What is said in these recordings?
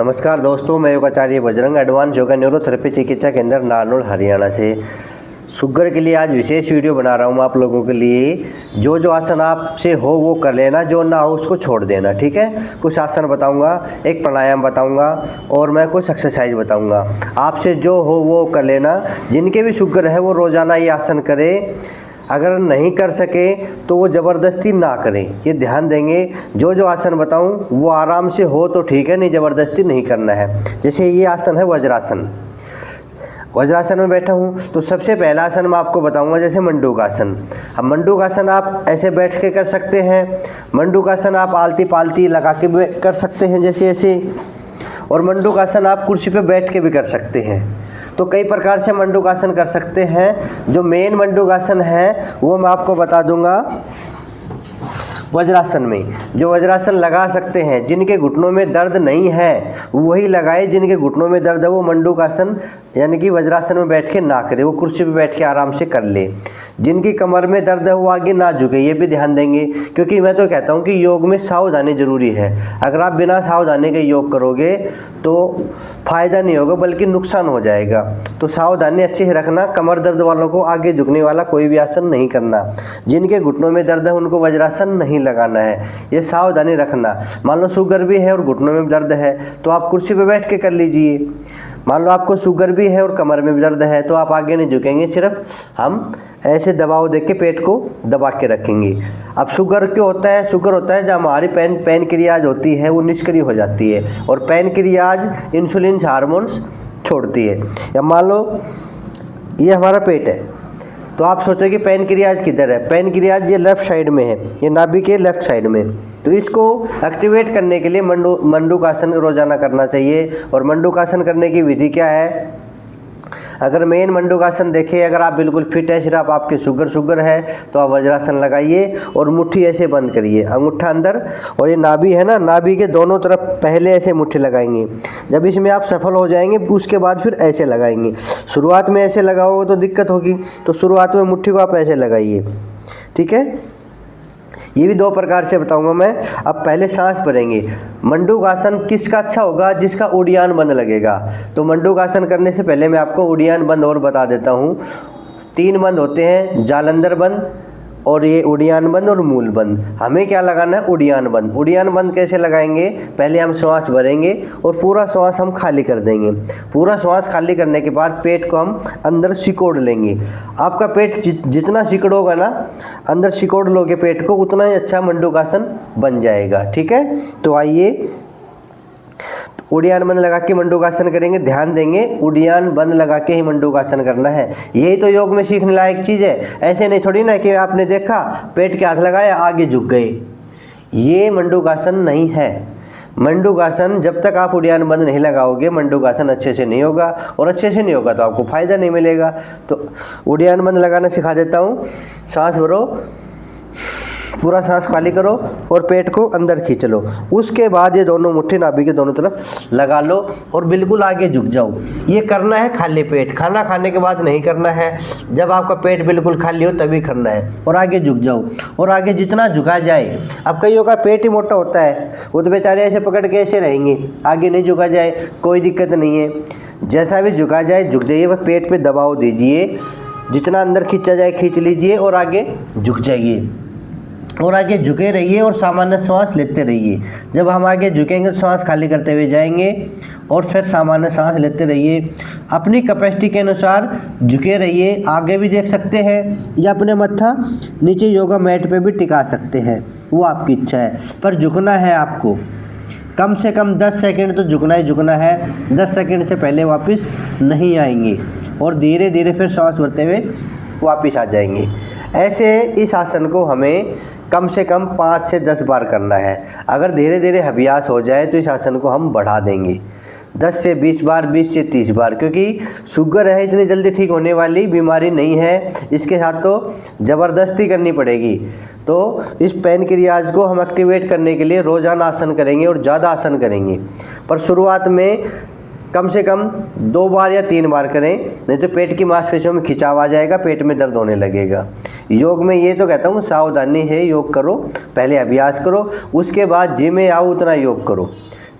नमस्कार दोस्तों, मैं योगाचार्य बजरंग एडवांस योगा न्यूरोथेरेपी चिकित्सा केंद्र नारनौल हरियाणा से शुगर के लिए आज विशेष वीडियो बना रहा हूँ आप लोगों के लिए। जो आसन आपसे हो वो कर लेना, जो ना हो उसको छोड़ देना, ठीक है। कुछ आसन बताऊँगा, एक प्राणायाम बताऊँगा और मैं कुछ एक्सरसाइज बताऊँगा। आपसे जो हो वो कर लेना। जिनके भी शुगर है वो रोज़ाना ये आसन करें। अगर नहीं कर सके तो वो ज़बरदस्ती ना करें, ये ध्यान देंगे। जो आसन बताऊं वो आराम से हो तो ठीक है, नहीं ज़बरदस्ती नहीं करना है। जैसे ये आसन है वज्रासन। वज्रासन में बैठा हूँ तो सबसे पहला आसन मैं आपको बताऊंगा, जैसे मंडूकासन। अब मंडूकासन आप ऐसे बैठ के कर सकते हैं। मंडूकासन आप आलती पालती लगा के कर सकते हैं जैसे ऐसे। और मंडूकासन आप कुर्सी पे बैठ के भी कर सकते हैं। तो कई प्रकार से मंडूकासन कर सकते हैं। जो मेन मंडूकासन है वो मैं आपको बता दूंगा वज्रासन में। जो वज्रासन लगा सकते हैं, जिनके घुटनों में दर्द नहीं है वही लगाए। जिनके घुटनों में दर्द है वो मंडूकासन यानी कि वज्रासन में बैठ के ना करे, वो कुर्सी पे बैठ के आराम से कर ले। जिनकी कमर में दर्द है वो आगे ना झुके, ये भी ध्यान देंगे। क्योंकि मैं तो कहता हूँ कि योग में सावधानी ज़रूरी है। अगर आप बिना सावधानी के योग करोगे तो फ़ायदा नहीं होगा बल्कि नुकसान हो जाएगा। तो सावधानी अच्छे से रखना। कमर दर्द वालों को आगे झुकने वाला कोई भी आसन नहीं करना। जिनके घुटनों में दर्द है उनको वज्रासन नहीं लगाना है, ये सावधानी रखना। मान लो शुगर भी है और घुटनों में दर्द है तो आप कुर्सी पे बैठ के कर लीजिए। मान लो आपको शुगर भी है और कमर में भी दर्द है तो आप आगे नहीं झुकेंगे, सिर्फ हम ऐसे दबाव दे के पेट को दबा के रखेंगे। अब शुगर क्यों होता है? शुगर होता है जब हमारी पैनक्रियाज होती है वो निष्क्रिय हो जाती है और पैनक्रियाज इंसुलिन हार्मोन्स छोड़ती है। या मान लो ये हमारा पेट है तो आप सोचो कि पैनक्रियाज किधर है? पैनक्रियाज ये लेफ्ट साइड में है, ये नाभि के लेफ्ट साइड में। तो इसको एक्टिवेट करने के लिए मंडूकासन रोजाना करना चाहिए। और मंडूकासन करने की विधि क्या है? अगर मेन मंडूकासन देखें, अगर आप बिल्कुल फिट है, सिर्फ आपके शुगर है तो आप वज्रासन लगाइए और मुट्ठी ऐसे बंद करिए, अंगूठा अंदर। और ये नाभि है ना, नाभि के दोनों तरफ पहले ऐसे मुट्ठी लगाएंगे। जब इसमें आप सफल हो जाएंगे उसके बाद फिर ऐसे लगाएंगे। शुरुआत में ऐसे लगाओगे तो दिक्कत होगी, तो शुरुआत में मुट्ठी को आप ऐसे लगाइए, ठीक है। ये भी दो प्रकार से बताऊंगा मैं। अब पहले सांस भरेंगे। मंडूकासन किसका अच्छा होगा? जिसका उड़ियान बंद लगेगा। तो मंडूकासन करने से पहले मैं आपको उड़ियान बंद और बता देता हूँ। 3 बंद होते हैं, जालंधर बंद और ये उड़ियान बंद और मूल बंद। हमें क्या लगाना है? उड़ियान बंद। उड़ियान बंद कैसे लगाएंगे? पहले हम श्वास भरेंगे और पूरा श्वास हम खाली कर देंगे। पूरा श्वास खाली करने के बाद पेट को हम अंदर सिकोड़ लेंगे। आपका पेट जितना सिकोड़ोगा ना, अंदर सिकोड़ लोगे पेट को, उतना ही अच्छा मंडूकासन बन जाएगा, ठीक है। तो आइए उड़ियान बंद लगा के मंडूकासन करेंगे। ध्यान देंगे, उड़ियान बंद लगा के ही मंडूकासन करना है। यही तो योग में सीखने लायक चीज़ है। ऐसे नहीं थोड़ी ना कि आपने देखा पेट के हाथ लगाया आगे झुक गए, ये मंडूकासन नहीं है। मंडूकासन जब तक आप उड़ियान बंद नहीं लगाओगे मंडूकासन अच्छे से नहीं होगा, और अच्छे से नहीं होगा तो आपको फ़ायदा नहीं मिलेगा। तो उड़ियान बंद लगाना सिखा देता हूँ। सांस भरो, पूरा सांस खाली करो और पेट को अंदर खींच लो। उसके बाद ये दोनों मुट्ठी नाभि के दोनों तरफ लगा लो और बिल्कुल आगे झुक जाओ। ये करना है खाली पेट, खाना खाने के बाद नहीं करना है। जब आपका पेट बिल्कुल खाली हो तभी करना है। और आगे झुक जाओ, और आगे जितना झुका जाए। अब कईयों का पेट ही मोटा होता है, वो तो बेचारे ऐसे पकड़ के ऐसे रहेंगे, आगे नहीं झुका जाए, कोई दिक्कत नहीं है। जैसा भी झुका जाए झुक जाइए, बस पेट पर दबाव दीजिए, जितना अंदर खींचा जाए खींच लीजिए और आगे झुक जाइए। और आगे झुके रहिए और सामान्य सांस लेते रहिए। जब हम आगे झुकेंगे तो सांस खाली करते हुए जाएंगे और फिर सामान्य सांस लेते रहिए। अपनी कैपेसिटी के अनुसार झुके रहिए। आगे भी देख सकते हैं या अपने मत्था नीचे योगा मैट पे भी टिका सकते हैं, वो आपकी इच्छा है। पर झुकना है आपको, कम से कम 10 सेकंड तो झुकना ही झुकना है। 10 सेकंड से पहले वापस नहीं आएंगे और धीरे धीरे फिर सांस भरते हुए वापस आ जाएंगे। ऐसे इस आसन को हमें कम से कम 5 से 10 बार करना है। अगर धीरे धीरे अभ्यास हो जाए तो इस आसन को हम बढ़ा देंगे 10 से 20 बार, 20 से 30 बार। क्योंकि शुगर है, इतनी जल्दी ठीक होने वाली बीमारी नहीं है। इसके साथ तो ज़बरदस्ती करनी पड़ेगी। तो इस पैनक्रियाज को हम एक्टिवेट करने के लिए रोज़ाना आसन करेंगे और ज़्यादा आसन करेंगे। पर शुरुआत में कम से कम 2 बार या 3 बार करें, नहीं तो पेट की मांसपेशियों में खिंचाव आ जाएगा, पेट में दर्द होने लगेगा। योग में ये तो कहता हूँ सावधानी है, योग करो, पहले अभ्यास करो, उसके बाद जिम में आओ उतना योग करो।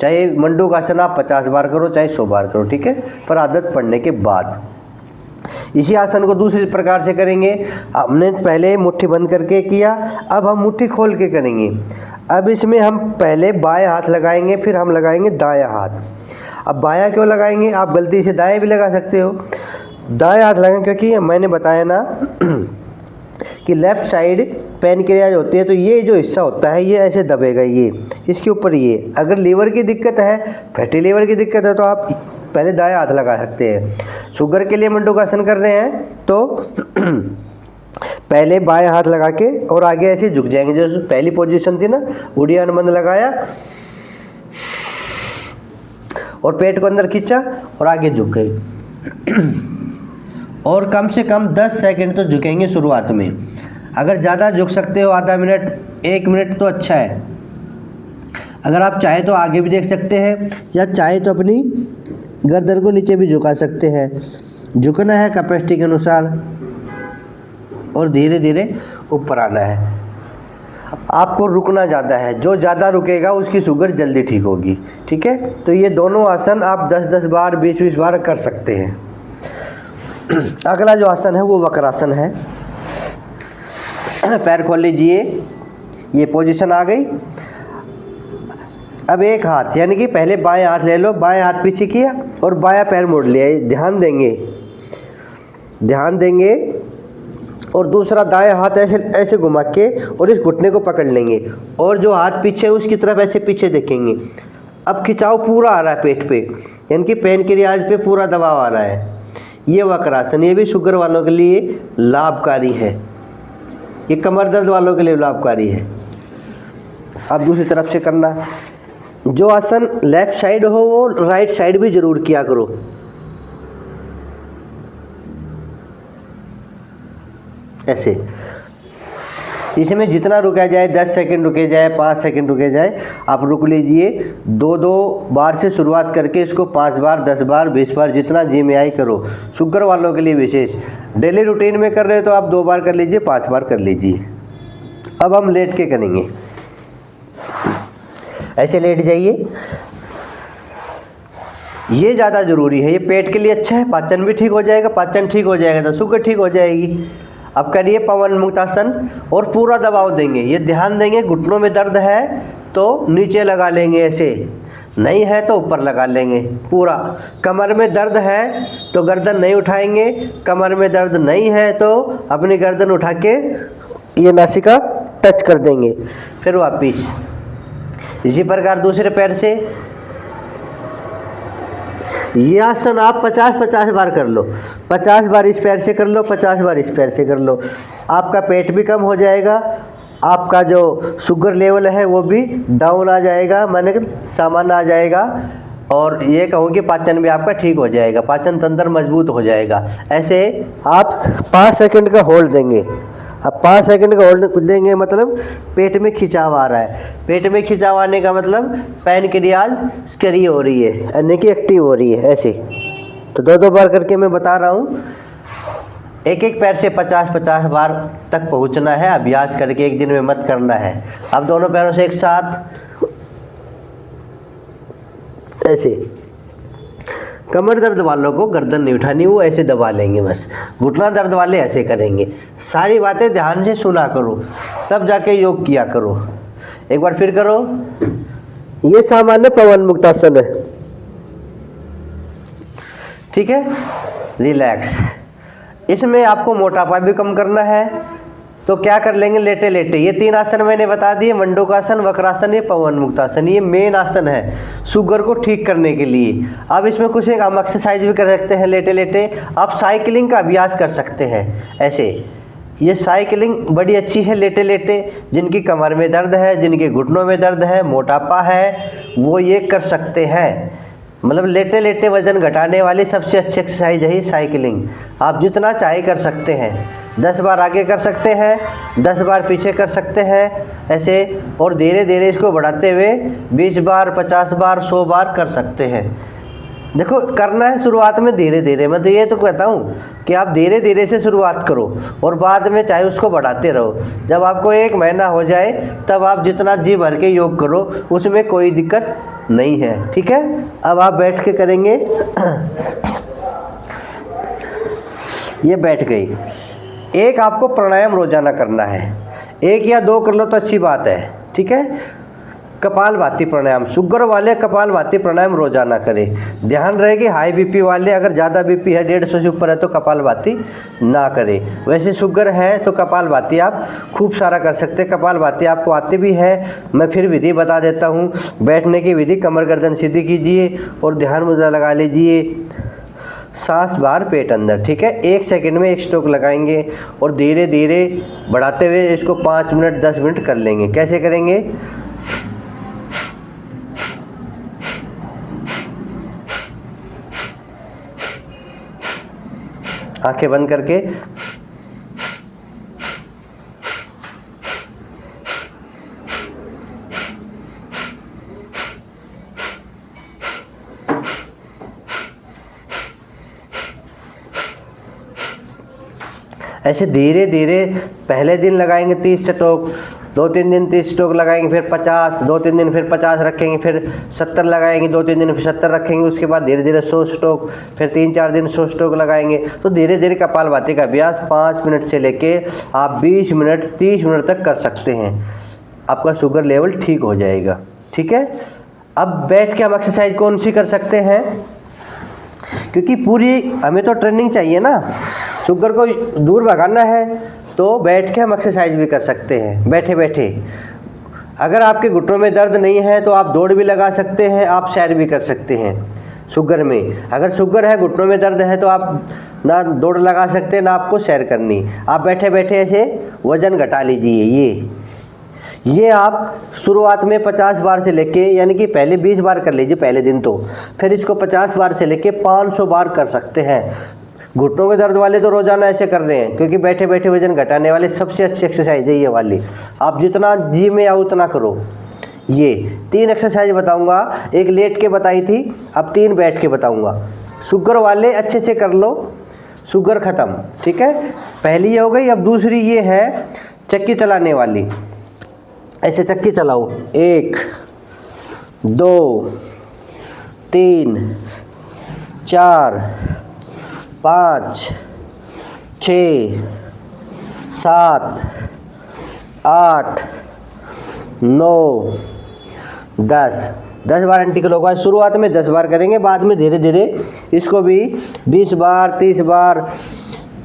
चाहे मंडूकासन आप 50 बार करो चाहे 100 बार करो, ठीक है, पर आदत पड़ने के बाद। इसी आसन को दूसरे प्रकार से करेंगे। हमने पहले मुट्ठी बंद करके किया, अब हम मुट्ठी खोल के करेंगे। अब इसमें हम पहले बाएं हाथ लगाएंगे, फिर हम लगाएंगे दायां हाथ। अब बायां क्यों लगाएंगे, आप गलती से दाएं भी लगा सकते हो। दाएं हाथ लगाएंगे क्योंकि मैंने बताया ना कि लेफ़्ट साइड पैनक्रियाज होती है, तो ये जो हिस्सा होता है ये ऐसे दबेगा, ये इसके ऊपर। ये अगर लीवर की दिक्कत है, फैटी लीवर की दिक्कत है, तो आप पहले दाएं हाथ लगा सकते हैं। शुगर के लिए मंडूकासन कर रहे हैं तो पहले बाएं हाथ लगा के और आगे ऐसे झुक जाएंगे। जो पहली पोजीशन थी ना, उड़ियान बंद लगाया और पेट को अंदर खींचा और आगे झुक गए। और कम से कम 10 सेकंड तो झुकेंगे शुरुआत में। अगर ज़्यादा झुक सकते हो, आधा मिनट 1 मिनट तो अच्छा है। अगर आप चाहे तो आगे भी देख सकते हैं, या चाहे तो अपनी गर्दन को नीचे भी झुका सकते हैं। झुकना है कैपेसिटी के अनुसार और धीरे धीरे ऊपर आना है। आपको रुकना ज़्यादा है, जो ज़्यादा रुकेगा उसकी शुगर जल्दी ठीक होगी, ठीक है। तो ये दोनों आसन आप 10-10 बार 20-20 बार कर सकते हैं। अगला जो आसन है वो वक्रासन है। पैर खोल लीजिए, ये पोजीशन आ गई। अब एक हाथ यानी कि पहले बाएं हाथ ले लो, बाएं हाथ पीछे किया और बायां पैर मोड़ लिया। ध्यान देंगे और दूसरा दाएं हाथ ऐसे ऐसे घुमा के और इस घुटने को पकड़ लेंगे और जो हाथ पीछे है उसकी तरफ ऐसे पीछे देखेंगे। अब खिंचाव पूरा आ रहा है पेट पे, यानी कि पैनक्रियाज पे पूरा दबाव आ रहा है। ये वक्रासन, ये भी शुगर वालों के लिए लाभकारी है, ये कमर दर्द वालों के लिए लाभकारी है। अब दूसरी तरफ से करना। जो आसन लेफ्ट साइड हो वो राइट साइड भी जरूर किया करो। ऐसे इसमें जितना रुका जाए, 10 सेकंड रुके जाए, 5 सेकंड रुके जाए, आप रुक लीजिए। 2-2 बार से शुरुआत करके इसको 5 बार, 10 बार, 20 बार, जितना जी में आई करो। शुगर वालों के लिए विशेष। डेली रूटीन में कर रहे हो तो आप 2 बार कर लीजिए, 5 बार कर लीजिए। अब हम लेट के करेंगे। ऐसे लेट जाइए, ये ज़्यादा ज़रूरी है, ये पेट के लिए अच्छा है। पाचन भी ठीक हो जाएगा, पाचन ठीक हो जाएगा तो शुगर ठीक हो जाएगी। अब करिए पवन मुक्तासन और पूरा दबाव देंगे। ये ध्यान देंगे, घुटनों में दर्द है तो नीचे लगा लेंगे, ऐसे नहीं है तो ऊपर लगा लेंगे पूरा। कमर में दर्द है तो गर्दन नहीं उठाएंगे, कमर में दर्द नहीं है तो अपनी गर्दन उठा के ये नासिका टच कर देंगे। फिर वापिस इसी प्रकार दूसरे पैर से। ये आसन आप 50-50 बार कर लो। 50 बार इस पैर से कर लो, 50 बार इस पैर से कर लो। आपका पेट भी कम हो जाएगा, आपका जो शुगर लेवल है वो भी डाउन आ जाएगा, माने सामान्य आ जाएगा। और ये कहूँ कि पाचन भी आपका ठीक हो जाएगा, पाचन तंत्र मजबूत हो जाएगा। ऐसे आप 5 सेकंड का होल्ड देंगे। अब 5 सेकंड का होल्ड देंगे मतलब पेट में खिंचाव आ रहा है। पेट में खिंचाव आने का मतलब पैनक्रियाज सक्रिय हो रही है, यानी कि एक्टिव हो रही है। ऐसे तो 2-2 बार करके मैं बता रहा हूँ। एक पैर से 50-50 बार तक पहुँचना है। अभ्यास करके एक दिन में मत करना है। अब दोनों पैरों से एक साथ ऐसे। कमर दर्द वालों को गर्दन नहीं उठानी, वो ऐसे दबा लेंगे बस। घुटना दर्द वाले ऐसे करेंगे। सारी बातें ध्यान से सुना करो, तब जाके योग किया करो। एक बार फिर करो। ये सामान्य पवन मुक्तासन है, ठीक है। रिलैक्स। इसमें आपको मोटापा भी कम करना है तो क्या कर लेंगे, लेटे लेटे। ये 3 आसन मैंने बता दिए, मंडूकासन, वक्रासन, ये पवन मुक्तासन। ये मेन आसन है शुगर को ठीक करने के लिए। अब इसमें कुछ एक हम एक्सरसाइज भी कर सकते हैं लेटे लेटे। आप साइकिलिंग का अभ्यास कर सकते हैं ऐसे। ये साइकिलिंग बड़ी अच्छी है लेटे लेटे। जिनकी कमर में दर्द है, जिनके घुटनों में दर्द है, मोटापा है, वो ये कर सकते हैं। मतलब लेटे लेटे वजन घटाने वाली सबसे अच्छी एक्सरसाइज है ये साइकिलिंग। आप जितना चाहे कर सकते हैं। 10 बार आगे कर सकते हैं, 10 बार पीछे कर सकते हैं ऐसे। और धीरे धीरे इसको बढ़ाते हुए 20 बार, 50 बार, 100 बार कर सकते हैं। देखो करना है शुरुआत में धीरे धीरे, मैं तो ये तो कहता हूँ कि आप धीरे धीरे से शुरुआत करो और बाद में चाहे उसको बढ़ाते रहो। जब आपको 1 महीना हो जाए तब आप जितना जी भर के योग करो, उसमें कोई दिक्कत नहीं है। ठीक है, अब आप बैठ के करेंगे। ये बैठ गई। एक आपको प्राणायाम रोजाना करना है, 1 या 2 कर लो तो अच्छी बात है। ठीक है, कपालभाति प्राणायाम, शुगर वाले कपालभाति प्राणायाम रोजाना करें। ध्यान रहे कि हाई बीपी वाले, अगर ज़्यादा बीपी है 150 से ऊपर है तो कपालभाति ना करें। वैसे शुगर है तो कपालभाति आप खूब सारा कर सकते हैं। कपालभाति आपको आती भी है, मैं फिर विधि बता देता हूँ। बैठने की विधि, कमर गर्दन सीधी कीजिए और ध्यान मुद्रा लगा लीजिए, सांस बाहर पेट अंदर। ठीक है, 1 सेकंड में 1 स्ट्रोक लगाएंगे और धीरे धीरे बढ़ाते हुए इसको 5 मिनट 10 मिनट कर लेंगे। कैसे करेंगे? आंखें बंद करके ऐसे धीरे धीरे पहले दिन लगाएंगे 30 स्ट्रोक, 2-3 दिन 30 स्ट्रोक लगाएंगे, फिर 50, 2-3 दिन फिर 50 रखेंगे, फिर 70 लगाएंगे, 2-3 दिन फिर 70 रखेंगे, उसके बाद धीरे धीरे 100 स्ट्रोक, फिर 3-4 दिन 100 स्ट्रोक लगाएंगे। तो धीरे धीरे कपालभाति का अभ्यास 5 मिनट से लेके आप 20 मिनट 30 मिनट तक कर सकते हैं। आपका शुगर लेवल ठीक हो जाएगा। ठीक है, अब बैठ के हम एक्सरसाइज कौन सी कर सकते हैं, क्योंकि पूरी हमें तो ट्रेनिंग चाहिए ना, शुगर को दूर भगाना है, तो बैठ के हम एक्सरसाइज भी कर सकते हैं बैठे बैठे। अगर आपके घुटनों में दर्द नहीं है तो आप दौड़ भी लगा सकते हैं, आप सैर भी कर सकते हैं शुगर में। अगर शुगर है, घुटनों में दर्द है, तो आप ना दौड़ लगा सकते हैं ना आपको सैर करनी। आप बैठे बैठे ऐसे वज़न घटा लीजिए। ये आप शुरुआत में 50 बार से लेके, यानी कि पहले 20 बार कर लीजिए पहले दिन, तो फिर इसको 50 बार से लेके 500 बार कर सकते हैं। घुटनों के दर्द वाले तो रोजाना ऐसे कर रहे हैं, क्योंकि बैठे बैठे वजन घटाने वाले सबसे अच्छी एक्सरसाइज है ये वाली। आप जितना जी में आओ उतना करो। ये 3 एक्सरसाइज बताऊंगा, एक लेट के बताई थी, अब 3 बैठ के बताऊंगा। शुगर वाले अच्छे से कर लो, शुगर ख़त्म। ठीक है, पहली ये हो गई। अब दूसरी ये है चक्की चलाने वाली। ऐसे चक्की चलाओ, 1 2 3 4 5 6 7 8 9 10 बार एंटी क्लॉकवाइज शुरुआत में 10 बार करेंगे, बाद में धीरे धीरे इसको भी 20 बार 30 बार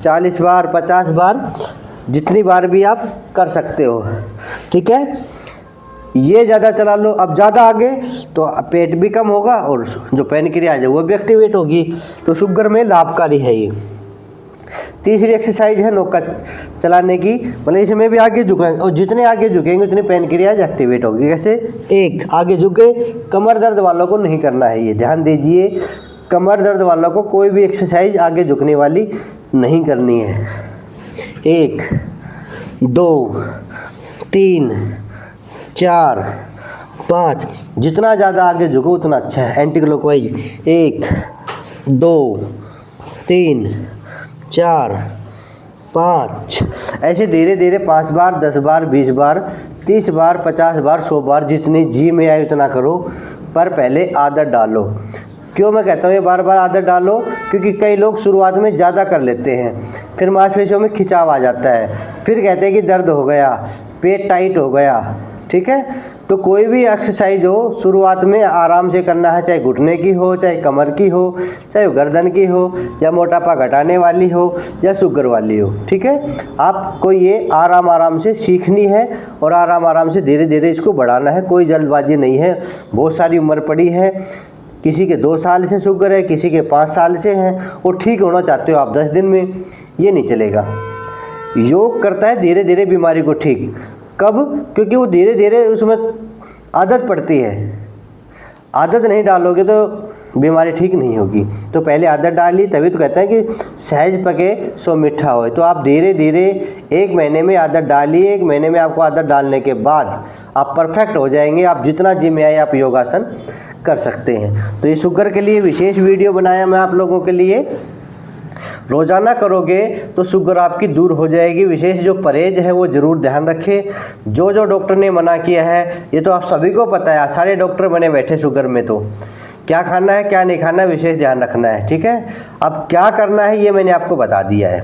40 बार 50 बार जितनी बार भी आप कर सकते हो। ठीक है, ये ज़्यादा चला लो। अब ज़्यादा आगे तो पेट भी कम होगा और जो पैनक्रियाज है वो भी एक्टिवेट होगी, तो शुगर में लाभकारी है ये। तीसरी एक्सरसाइज है नौका चलाने की, मतलब इसमें भी आगे झुकाएंगे और जितने आगे झुकेंगे उतनी पैनक्रियाज एक्टिवेट होगी। कैसे? 1 आगे झुक गए। कमर दर्द वालों को नहीं करना है ये, ध्यान दीजिए। कमर दर्द वालों को कोई भी एक्सरसाइज आगे झुकने वाली नहीं करनी है। 1 2 3 4 5, जितना ज़्यादा आगे झुको उतना अच्छा है। एंटी क्लॉकवाइज 1 2 3 4 5, ऐसे धीरे धीरे 5 बार 10 बार 20 बार 30 बार 50 बार 100 बार जितनी जी में आए उतना करो, पर पहले आदत डालो। क्यों मैं कहता हूँ ये बार बार आदत डालो, क्योंकि कई लोग शुरुआत में ज़्यादा कर लेते हैं, फिर मांसपेशियों में खिंचाव आ जाता है, फिर कहते हैं कि दर्द हो गया, पेट टाइट हो गया। ठीक है, तो कोई भी एक्सरसाइज हो शुरुआत में आराम से करना है, चाहे घुटने की हो, चाहे कमर की हो, चाहे गर्दन की हो, या मोटापा घटाने वाली हो, या शुगर वाली हो। ठीक है, आपको ये आराम आराम से सीखनी है और आराम आराम से धीरे धीरे इसको बढ़ाना है। कोई जल्दबाजी नहीं है, बहुत सारी उम्र पड़ी है। किसी के 2 साल से शुगर है, किसी के 5 साल से हैं, और ठीक होना चाहते हो आप 10 दिन में, ये नहीं चलेगा। योग करता है धीरे धीरे बीमारी को ठीक। कब? क्योंकि वो धीरे धीरे उसमें आदत पड़ती है। आदत नहीं डालोगे तो बीमारी ठीक नहीं होगी। तो पहले आदत डाली, तभी तो कहते हैं कि सहज पके सो मीठा हो। तो आप धीरे धीरे 1 महीने में आदत डालिए। 1 महीने में आपको आदत डालने के बाद आप परफेक्ट हो जाएंगे। आप जितना जिम में आए आप योगासन कर सकते हैं। तो ये शुगर के लिए विशेष वीडियो बनाया मैं आप लोगों के लिए। रोज़ाना करोगे तो शुगर आपकी दूर हो जाएगी। विशेष जो परहेज है वो ज़रूर ध्यान रखें। जो जो डॉक्टर ने मना किया है ये तो आप सभी को पता है, सारे डॉक्टर बने बैठे शुगर में, तो क्या खाना है क्या नहीं खाना विशेष ध्यान रखना है, ठीक है। अब क्या करना है ये मैंने आपको बता दिया है।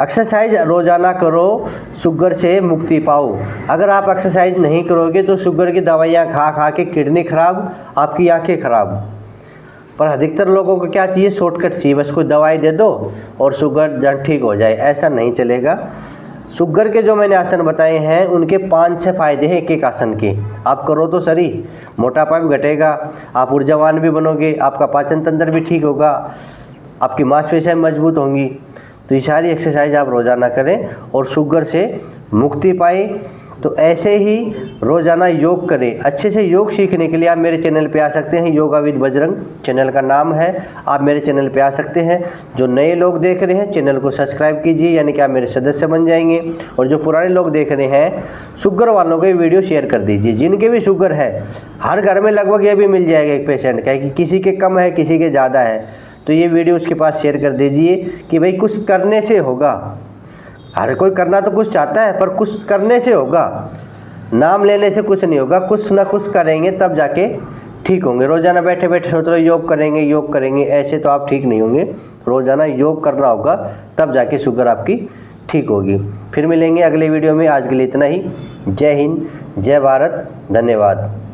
एक्सरसाइज रोज़ाना करो, शुगर से मुक्ति पाओ। अगर आप एक्सरसाइज नहीं करोगे तो शुगर की दवाइयाँ खा खा के किडनी खराब, आपकी आंखें खराब। पर अधिकतर लोगों को क्या चाहिए, शॉर्टकट चाहिए, बस कोई दवाई दे दो और शुगर जल्द ठीक हो जाए। ऐसा नहीं चलेगा। शुगर के जो मैंने आसन बताए हैं उनके 5-6 फायदे हैं एक एक आसन के। आप करो तो सही, मोटापा भी घटेगा, आप ऊर्जावान भी बनोगे, आपका पाचन तंत्र भी ठीक होगा, आपकी मांसपेशियाँ मजबूत होंगी। तो ये सारी एक्सरसाइज आप रोज़ाना करें और शुगर से मुक्ति पाए। तो ऐसे ही रोज़ाना योग करें। अच्छे से योग सीखने के लिए आप मेरे चैनल पे आ सकते हैं, योगा विद बजरंग चैनल का नाम है। आप मेरे चैनल पे आ सकते हैं। जो नए लोग देख रहे हैं चैनल को सब्सक्राइब कीजिए, यानी कि आप मेरे सदस्य बन जाएंगे। और जो पुराने लोग देख रहे हैं, शुगर वालों को ये वीडियो शेयर कर दीजिए। जिनके भी शुगर है, हर घर में लगभग ये भी मिल जाएगा एक पेशेंट का, कि किसी के कम है किसी के ज़्यादा है। तो ये वीडियो उसके पास शेयर कर दीजिए कि भाई कुछ करने से होगा। हर कोई करना तो कुछ चाहता है, पर कुछ करने से होगा, नाम लेने से कुछ नहीं होगा। कुछ ना कुछ करेंगे तब जाके ठीक होंगे। रोज़ाना बैठे बैठे सोच रहे योग करेंगे, ऐसे तो आप ठीक नहीं होंगे। रोज़ाना योग करना होगा तब जाके शुगर आपकी ठीक होगी। फिर मिलेंगे अगले वीडियो में। आज के लिए इतना ही। जय हिंद, जय भारत, धन्यवाद।